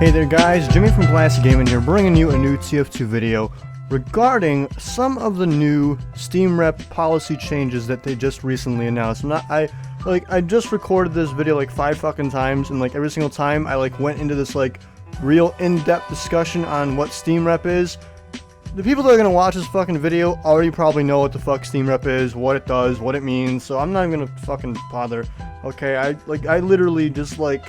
Hey there guys, Jimmy from Classic Gaming here, bringing you a new TF2 video regarding some of the new SteamRep policy changes that they just recently announced. I just recorded this video like 5 fucking times, and like every single time I like went into this like real in-depth discussion on what SteamRep is. The people that are gonna watch this fucking video already probably know what the fuck SteamRep is, what it does, what it means, so I'm not even gonna fucking bother. Okay, I literally just like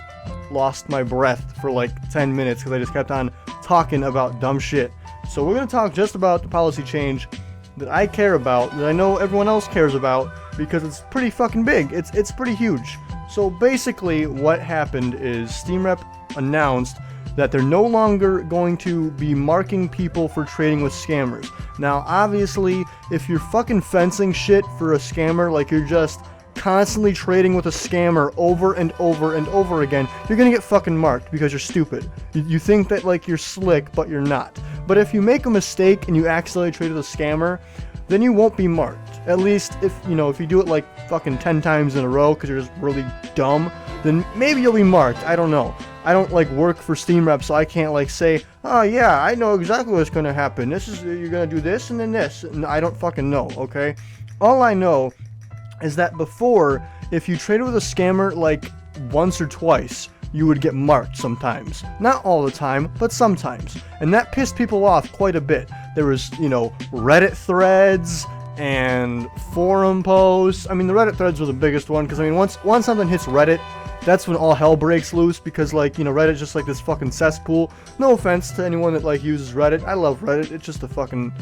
lost my breath for like 10 minutes because I just kept on talking about dumb shit. So we're gonna talk just about the policy change that I care about, that I know everyone else cares about, because it's pretty fucking big. It's pretty huge. So basically what happened is SteamRep announced that they're no longer going to be marking people for trading with scammers. Now obviously, if you're fucking fencing shit for a scammer, like you're just constantly trading with a scammer over and over and over again, you're gonna get fucking marked because you're stupid. You think that like you're slick, but you're not. But if you make a mistake and you accidentally trade with a scammer, then you won't be marked. At least if you do it like fucking 10 times in a row because you're just really dumb, then maybe you'll be marked. I don't know. I don't like work for SteamRep, so I can't like say, oh yeah, I know exactly what's gonna happen. You're gonna do this and then this, and I don't fucking know. Okay, all I know is that before, if you traded with a scammer like once or twice, you would get marked sometimes. Not all the time, but sometimes. And that pissed people off quite a bit. There was, Reddit threads and forum posts. I mean, the Reddit threads were the biggest one, because I mean, once something hits Reddit, that's when all hell breaks loose, because like, Reddit's just like this fucking cesspool. No offense to anyone that like uses Reddit. I love Reddit. It's just a fucking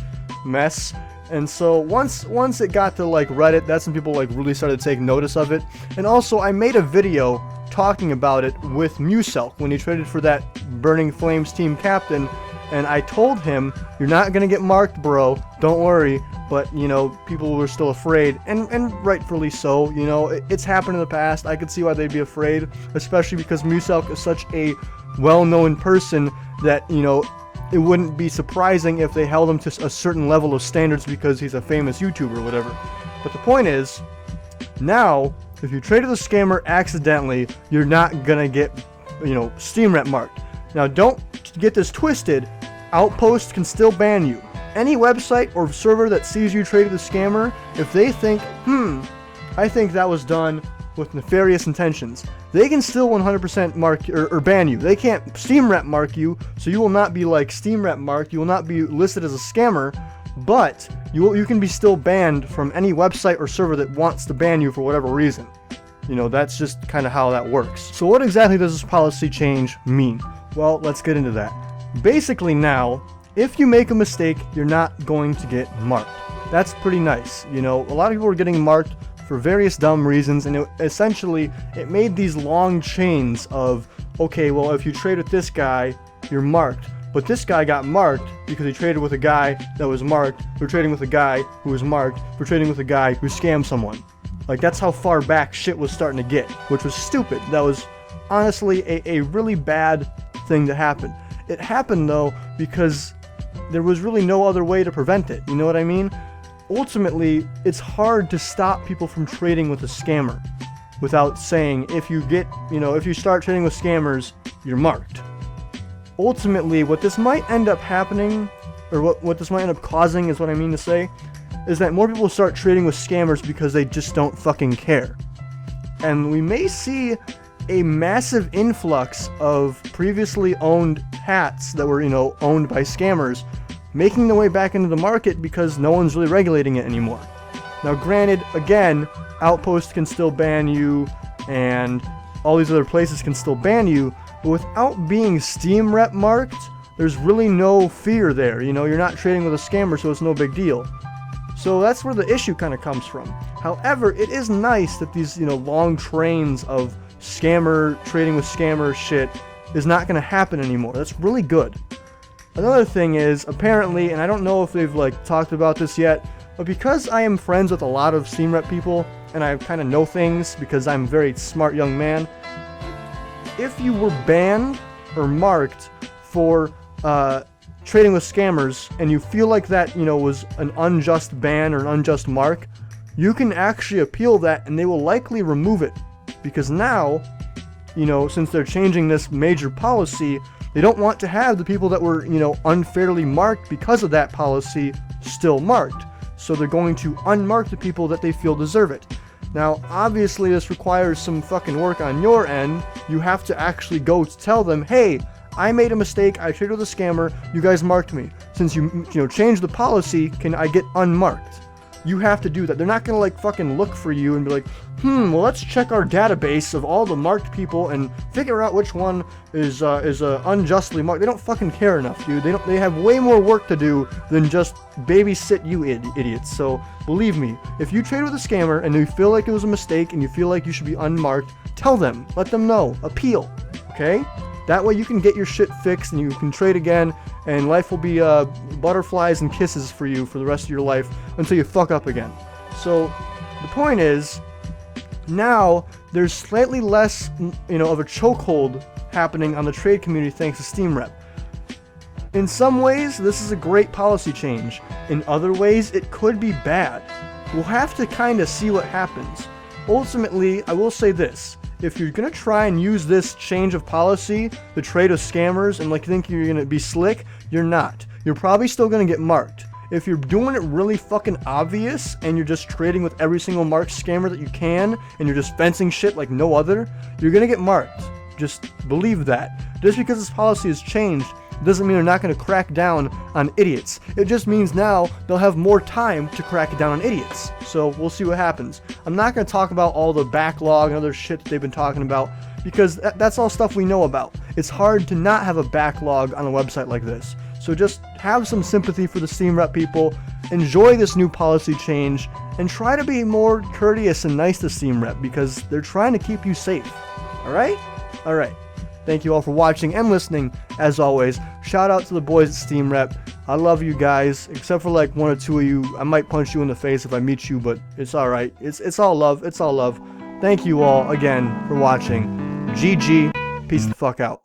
mess. And so once it got to like Reddit, that's when people like really started to take notice of it. And also I made a video talking about it with Muselk when he traded for that Burning Flames team captain, and I told him, you're not gonna get marked, bro, don't worry. But people were still afraid, and rightfully so. It's happened in the past. I could see why they'd be afraid, especially because Muselk is such a well-known person that it wouldn't be surprising if they held him to a certain level of standards because he's a famous YouTuber or whatever. But the point is, now, if you trade with a scammer accidentally, you're not gonna get, SteamRep marked. Now, don't get this twisted. Outposts can still ban you. Any website or server that sees you trade with a scammer, if they think, I think that was done with nefarious intentions, they can still 100% mark or ban you. They can't SteamRep mark you, so you will not be like SteamRep marked. You will not be listed as a scammer, but you can be still banned from any website or server that wants to ban you for whatever reason. That's just kind of how that works. So what exactly does this policy change mean? Well, let's get into that. Basically now, if you make a mistake, you're not going to get marked. That's pretty nice. A lot of people are getting marked for various dumb reasons, and it made these long chains of, okay, well, if you trade with this guy, you're marked. But this guy got marked because he traded with a guy that was marked, for trading with a guy who was marked, for trading with a guy who scammed someone. Like, that's how far back shit was starting to get, which was stupid. That was honestly a really bad thing to happen. It happened, though, because there was really no other way to prevent it. You know what I mean? Ultimately, it's hard to stop people from trading with a scammer without saying, if you start trading with scammers, you're marked. Ultimately, what this might end up happening, or what this might end up causing, is what I mean to say, is that more people start trading with scammers because they just don't fucking care. And we may see a massive influx of previously owned hats that were, owned by scammers, making their way back into the market because no one's really regulating it anymore. Now granted, again, Outpost can still ban you, and all these other places can still ban you, but without being SteamRep marked, there's really no fear there. You're not trading with a scammer, so it's no big deal. So that's where the issue kind of comes from. However, it is nice that these, long trains of trading with scammer shit is not going to happen anymore. That's really good. Another thing is, apparently, and I don't know if they've like talked about this yet, but because I am friends with a lot of SteamRep people, and I kind of know things because I'm a very smart young man, if you were banned or marked for trading with scammers, and you feel like that, was an unjust ban or an unjust mark, you can actually appeal that, and they will likely remove it. Because now, since they're changing this major policy, They don't want to have the people that were, unfairly marked because of that policy still marked. So they're going to unmark the people that they feel deserve it. Now, obviously, this requires some fucking work on your end. You have to actually go to tell them, hey, I made a mistake. I traded with a scammer. You guys marked me. Since you changed the policy, can I get unmarked? You have to do that. They're not gonna like fucking look for you and be like, well, let's check our database of all the marked people and figure out which one is unjustly marked. They don't fucking care enough, dude. They have way more work to do than just babysit you idiots. So believe me, if you trade with a scammer and you feel like it was a mistake and you feel like you should be unmarked, tell them. Let them know. Appeal. Okay? That way you can get your shit fixed and you can trade again, and life will be butterflies and kisses for you for the rest of your life until you fuck up again. So the point is, now there's slightly less of a chokehold happening on the trade community thanks to SteamRep. In some ways, this is a great policy change. In other ways, it could be bad. We'll have to kind of see what happens. Ultimately, I will say this. If you're going to try and use this change of policy to trade with scammers and think you're going to be slick, you're not. You're probably still going to get marked. If you're doing it really fucking obvious and you're just trading with every single marked scammer that you can and you're just fencing shit like no other, you're going to get marked. Just believe that. Just because this policy has changed doesn't mean they're not going to crack down on idiots. It just means now they'll have more time to crack down on idiots. So we'll see what happens. I'm not going to talk about all the backlog and other shit that they've been talking about because that's all stuff we know about. It's hard to not have a backlog on a website like this. So just have some sympathy for the SteamRep people, enjoy this new policy change, and try to be more courteous and nice to SteamRep because they're trying to keep you safe. Alright? Alright. Thank you all for watching and listening. As always, shout out to the boys at SteamRep. I love you guys, except for one or two of you. I might punch you in the face if I meet you, but it's alright. It's all love. It's all love. Thank you all again for watching. GG. Peace the fuck out.